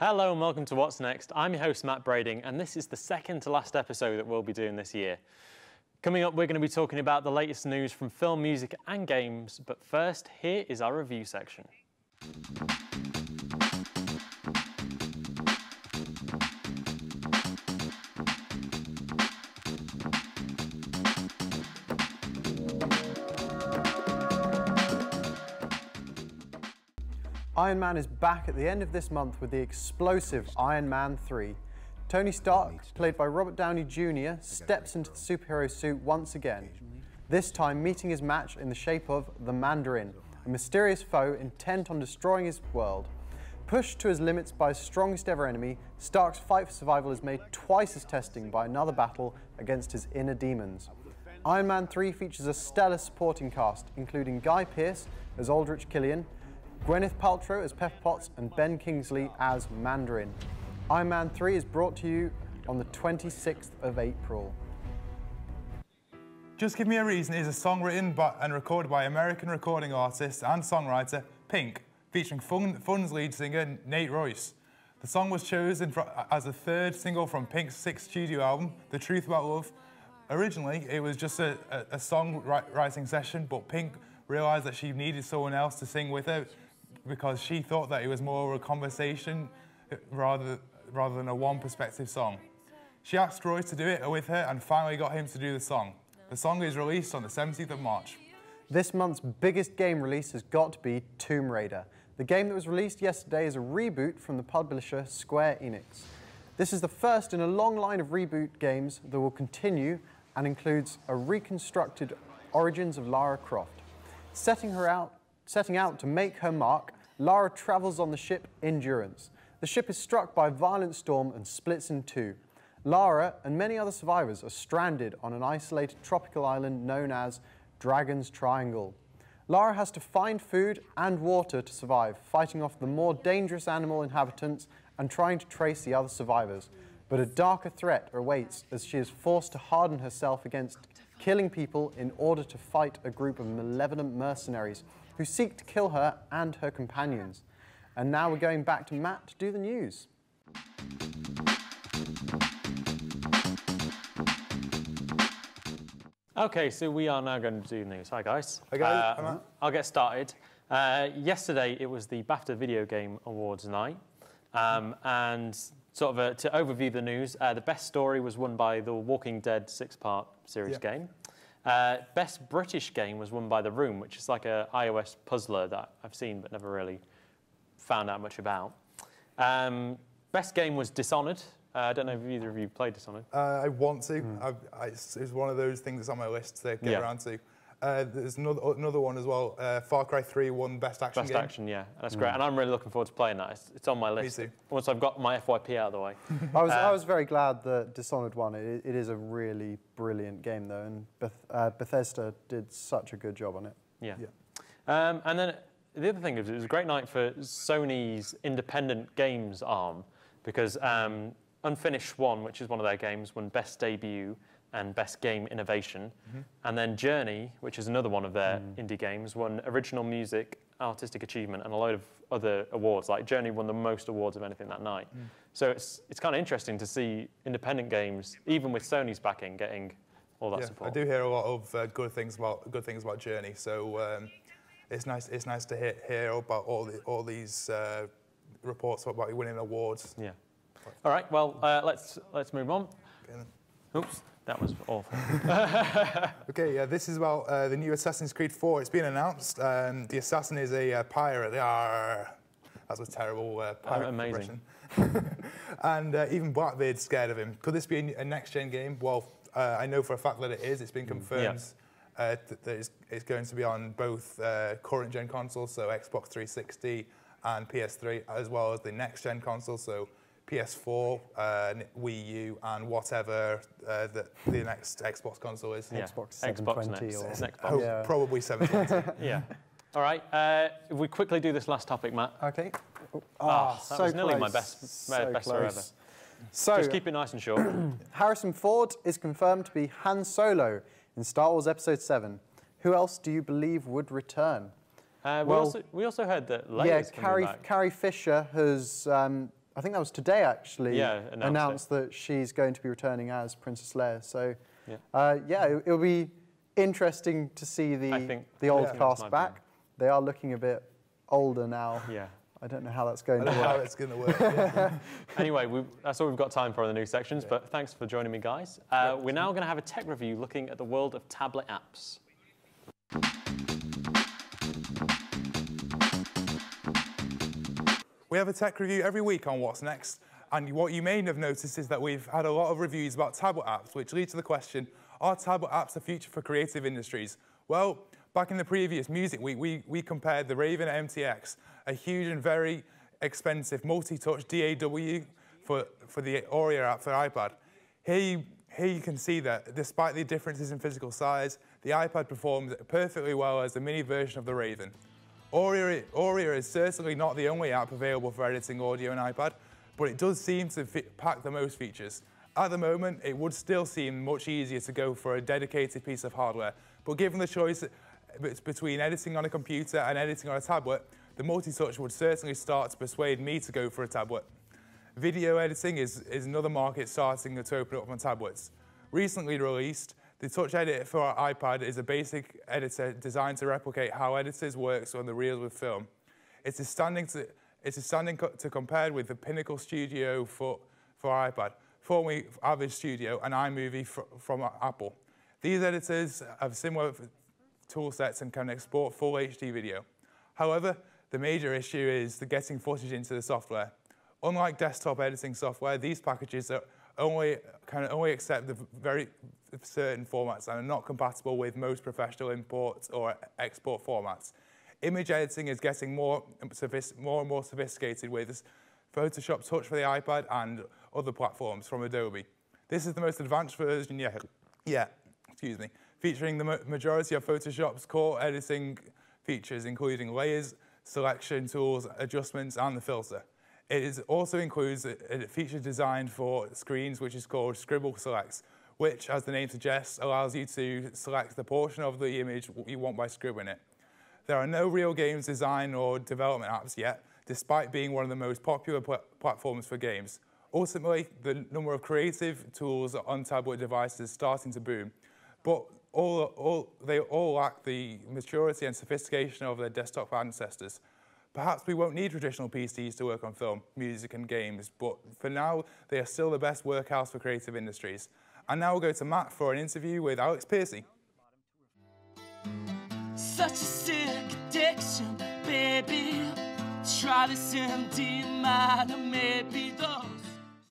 Hello and welcome to What's Next. I'm your host Matt Brading and this is the second to last episode that we'll be doing this year. Coming up, we're going to be talking about the latest news from film, music and games, but first, here is our review section. Iron Man is back at the end of this month with the explosive Iron Man 3. Tony Stark, played by Robert Downey Jr., steps into the superhero suit once again, this time meeting his match in the shape of the Mandarin, a mysterious foe intent on destroying his world. Pushed to his limits by his strongest ever enemy, Stark's fight for survival is made twice as testing by another battle against his inner demons. Iron Man 3 features a stellar supporting cast, including Guy Pearce as Aldrich Killian, Gwyneth Paltrow as Pepper Potts and Ben Kingsley as Mandarin. Iron Man 3 is brought to you on the 26th of April. Just Give Me a Reason is a song written and recorded by American recording artist and songwriter Pink, featuring Fun's lead singer Nate Royce. The song was chosen as the third single from Pink's sixth studio album, The Truth About Love. Originally, it was just a songwriting session, but Pink realised that she needed someone else to sing with her because she thought that it was more of a conversation rather than a one-perspective song. She asked Royce to do it with her and finally got him to do the song. The song is released on the 17th of March. This month's biggest game release has got to be Tomb Raider. The game that was released yesterday is a reboot from the publisher Square Enix. This is the first in a long line of reboot games that will continue and includes a reconstructed origins of Lara Croft. Setting out to make her mark, Lara travels on the ship Endurance. The ship is struck by a violent storm and splits in two. Lara and many other survivors are stranded on an isolated tropical island known as Dragon's Triangle. Lara has to find food and water to survive, fighting off the more dangerous animal inhabitants and trying to trace the other survivors. But a darker threat awaits as she is forced to harden herself against killing people in order to fight a group of malevolent mercenaries who seek to kill her and her companions. And now we're going back to Matt to do the news. Okay, so we are now going to do news. Hi guys. Hi guys. I'll get started. Yesterday it was the BAFTA Video Game Awards night, and sort of to overview the news, the best story was won by the Walking Dead six-part series game. Best British game was won by The Room, which is like a iOS puzzler that I've seen but never really found out much about. Best game was Dishonored. I don't know if either of you played Dishonored. I want to. It's one of those things that's on my list to get around to. There's another one as well. Far Cry 3 won Best Action game. Best Action, yeah. That's great. And I'm really looking forward to playing that. It's on my list. Me too. Once I've got my FYP out of the way. I was very glad that Dishonored won. It is a really brilliant game, though, and Bethesda did such a good job on it. Yeah. And then the other thing is, it was a great night for Sony's independent games arm, because Unfinished Swan, which is one of their games, won Best Debut and Best Game Innovation. And then Journey, which is another one of their indie games, won Original Music, Artistic Achievement, and a load of other awards. Like Journey won the most awards of anything that night. So it's kind of interesting to see independent games, even with Sony's backing, getting all that support. I do hear a lot of good things about Journey. So it's nice to hear about all these reports about winning awards. Yeah. All right. Well, let's move on. Oops. That was awful. Okay, yeah, this is about the new Assassin's Creed 4. It's been announced. The assassin is a pirate. That's a terrible pirate impression. And even Blackbeard's scared of him. Could this be a next-gen game? Well, I know for a fact that it is. It's been confirmed that it's going to be on both current-gen consoles, so Xbox 360 and PS3, as well as the next-gen consoles, so PS4, Wii U, and whatever the next Xbox console is. Yeah. Xbox 720 Xbox next. Probably 720. Yeah. All right. If we quickly do this last topic, Matt. Okay. That was nearly my best ever. So just keep it nice and short. Harrison Ford is confirmed to be Han Solo in Star Wars Episode 7. Who else do you believe would return? We also heard that Leia's coming back. Carrie Fisher has I think that was today actually, Yeah, announced that she's going to be returning as Princess Leia. So, yeah, it'll be interesting to see the old cast back. They are looking a bit older now. Yeah. I don't know how that's going to work. I don't know how it's going to work. Yeah. Anyway, that's all we've got time for in the news sections, but thanks for joining me, guys. We're now going to have a tech review looking at the world of tablet apps. We have a tech review every week on What's Next, and what you may have noticed is that we've had a lot of reviews about tablet apps, which lead to the question, are tablet apps the future for creative industries? Well, back in the previous Music Week, we compared the Raven MTX, a huge and very expensive multi-touch DAW for the Audio app for iPad. Here you can see that despite the differences in physical size, the iPad performs perfectly well as the mini version of the Raven. Audio is certainly not the only app available for editing audio on iPad, but it does seem to pack the most features. At the moment, it would still seem much easier to go for a dedicated piece of hardware, but given the choice between editing on a computer and editing on a tablet, the multi-touch would certainly start to persuade me to go for a tablet. Video editing is another market starting to open up on tablets. Recently released, the Touch Edit for our iPad is a basic editor designed to replicate how editors work on the reels with film. It is standing to compare with the Pinnacle Studio for iPad, formerly Avid Studio, and iMovie from Apple. These editors have similar tool sets and can export full HD video. However, the major issue is the getting footage into the software. Unlike desktop editing software, these packages can only accept the very certain formats and are not compatible with most professional import or export formats. Image editing is getting more and more sophisticated with Photoshop Touch for the iPad and other platforms from Adobe. This is the most advanced version yet, featuring the majority of Photoshop's core editing features, including layers, selection tools, adjustments, and the filter. It also includes a feature designed for screens which is called Scribble Select, which, as the name suggests, allows you to select the portion of the image you want by scribbling it. There are no real games design or development apps yet, despite being one of the most popular platforms for games. Ultimately, the number of creative tools on tablet devices is starting to boom, but they all lack the maturity and sophistication of their desktop ancestors. Perhaps we won't need traditional PCs to work on film, music and games, but for now, they are still the best workhouse for creative industries. And now we'll go to Matt for an interview with Alex Piercy. Such a sick addiction, baby. Try this MD minor, maybe those.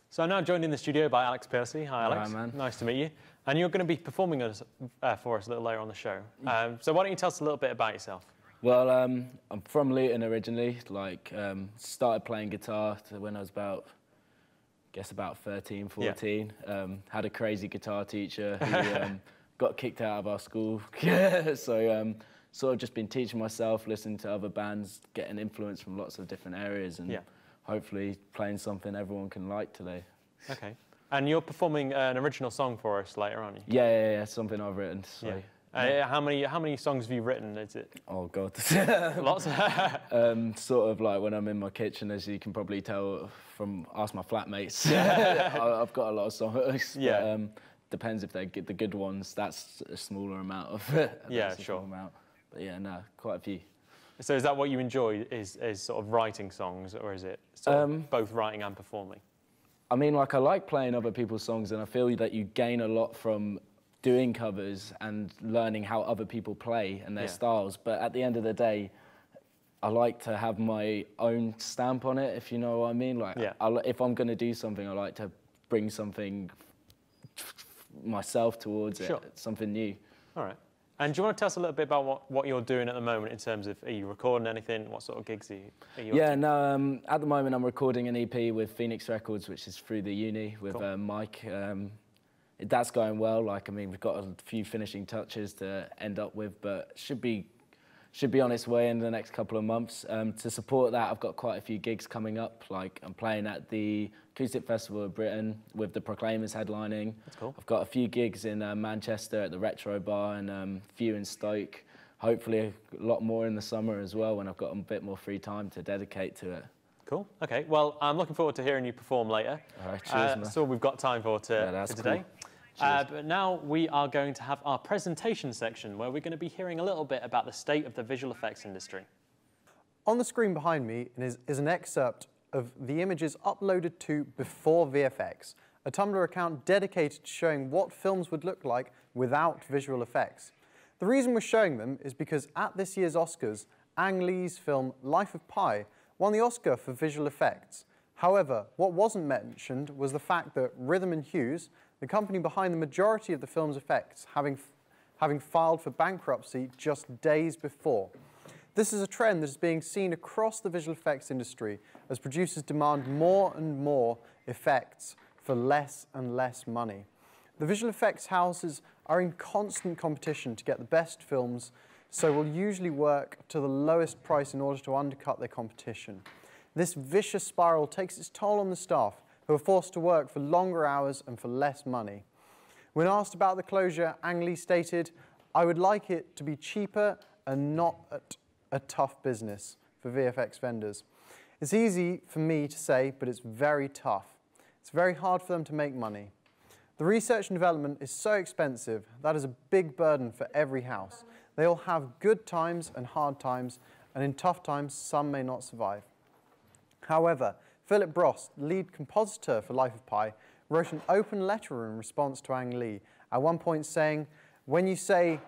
So I'm now joined in the studio by Alex Piercy. Hi, Alex. Hi, man. Nice to meet you. And you're going to be performing for us a little later on the show. So why don't you tell us a little bit about yourself? Well, I'm from Luton originally. Started playing guitar when I was about 13, 14. Yeah. Had a crazy guitar teacher who got kicked out of our school. So sort of just been teaching myself, listening to other bands, getting influence from lots of different areas, and hopefully playing something everyone can like today. Okay. And you're performing an original song for us later, aren't you? Yeah, something I've written. So. Yeah. How many songs have you written? Is it? Oh God, lots. Sort of like when I'm in my kitchen, as you can probably tell from ask my flatmates. I've got a lot of songs. Yeah. But, depends if they're the good ones. That's a smaller amount of. Yeah, sure. Amount. But yeah, no, quite a few. So is that what you enjoy? Is sort of writing songs, or is it sort of both writing and performing? I mean, I like playing other people's songs, and I feel that you gain a lot from doing covers and learning how other people play and their styles. But at the end of the day, I like to have my own stamp on it, if you know what I mean. If I'm going to do something, I like to bring something myself towards it, something new. All right. And do you want to tell us a little bit about what you're doing at the moment in terms of, are you recording anything? What sort of gigs are you up to? At the moment I'm recording an EP with Phoenix Records, which is through the uni with Mike. That's going well. We've got a few finishing touches to end up with, but should be on its way in the next couple of months. To support that, I've got quite a few gigs coming up. I'm playing at the Acoustic Festival of Britain with the Proclaimers headlining. That's cool. I've got a few gigs in Manchester at the Retro Bar and a few in Stoke. Hopefully a lot more in the summer as well when I've got a bit more free time to dedicate to it. Cool. Okay. Well, I'm looking forward to hearing you perform later. All right, cheers, man. That's all we've got time for that's today. Cool. But now we are going to have our presentation section where we're going to be hearing a little bit about the state of the visual effects industry. On the screen behind me is an excerpt of the images uploaded to Before VFX, a Tumblr account dedicated to showing what films would look like without visual effects. The reason we're showing them is because at this year's Oscars, Ang Lee's film Life of Pi won the Oscar for visual effects. However, what wasn't mentioned was the fact that Rhythm & Hughes, the company behind the majority of the film's effects, having filed for bankruptcy just days before. This is a trend that is being seen across the visual effects industry as producers demand more and more effects for less and less money. The visual effects houses are in constant competition to get the best films, so will usually work to the lowest price in order to undercut their competition. This vicious spiral takes its toll on the staff, who are forced to work for longer hours and for less money. When asked about the closure, Ang Lee stated, "I would like it to be cheaper and not a tough business for VFX vendors. It's easy for me to say, but it's very tough. It's very hard for them to make money. The research and development is so expensive, that is a big burden for every house. They all have good times and hard times, and in tough times, some may not survive." However, Philip Brost, lead compositor for Life of Pi, wrote an open letter in response to Ang Lee, at one point saying, "When you say,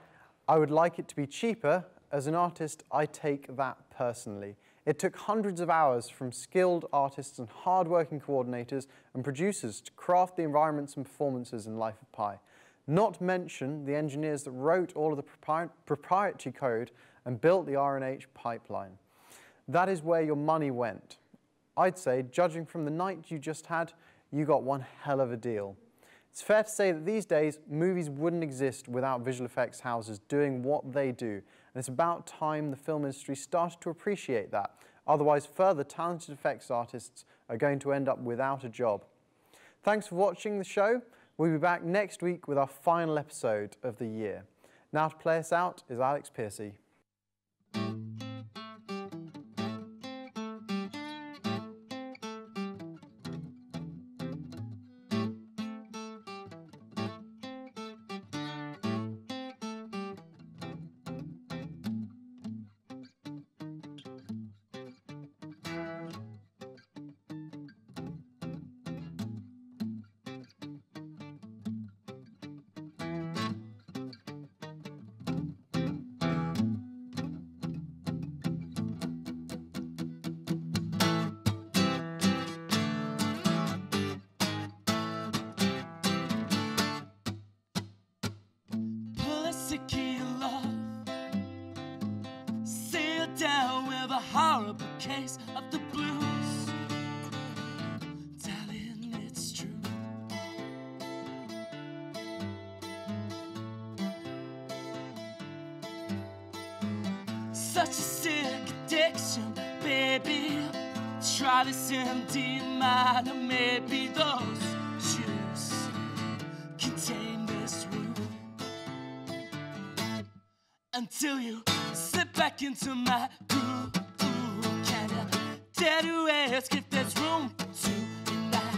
'I would like it to be cheaper,' as an artist, I take that personally. It took hundreds of hours from skilled artists and hard-working coordinators and producers to craft the environments and performances in Life of Pi. Not to mention the engineers that wrote all of the proprietary code and built the R&H pipeline. That is where your money went. I'd say, judging from the night you just had, you got one hell of a deal." It's fair to say that these days, movies wouldn't exist without visual effects houses doing what they do, and it's about time the film industry started to appreciate that. Otherwise, further talented effects artists are going to end up without a job. Thanks for watching the show. We'll be back next week with our final episode of the year. Now to play us out is Alex Piercy. Down with a horrible case of the blues. Darling, it's true. Such a sick addiction, baby. Try this in D minor, maybe those shoes contain this room. Until you slip back into my groove. Can you dare to ask if there's room for two in that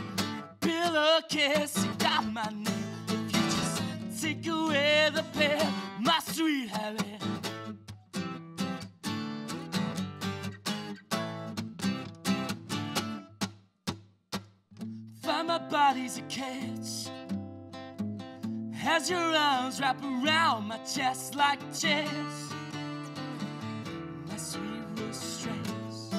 pillowcase? You got my name. If you just take away the pen, my sweet Harry. Find my body's a cage. As your arms wrap around my chest like chairs, my sweet restraints.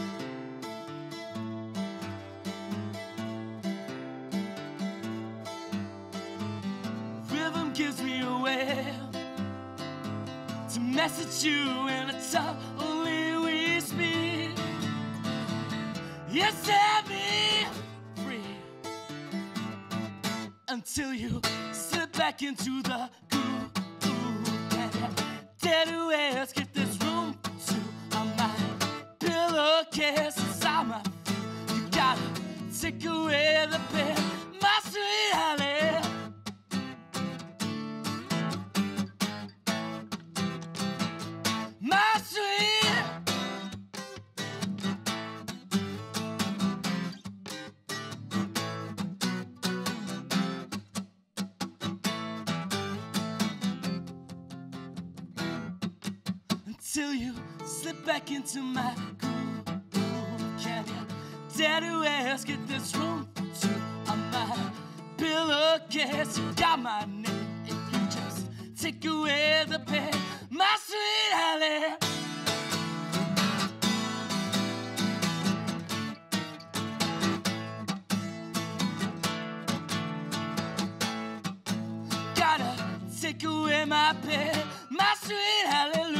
Rhythm gives me a way to message you in a tongue only we speak. You set me free until you slip back into the groove. And I dare to ask if there's room for two on my pillowcase inside my feet. You gotta take away the pen, my sweet Holly. My sweet till you slip back into my groove. Can you dare to ask if there's room to on my pillowcase? You got my name if you just take away the pain, my sweet Holly. Gotta take away my pain, my sweet hallelujah.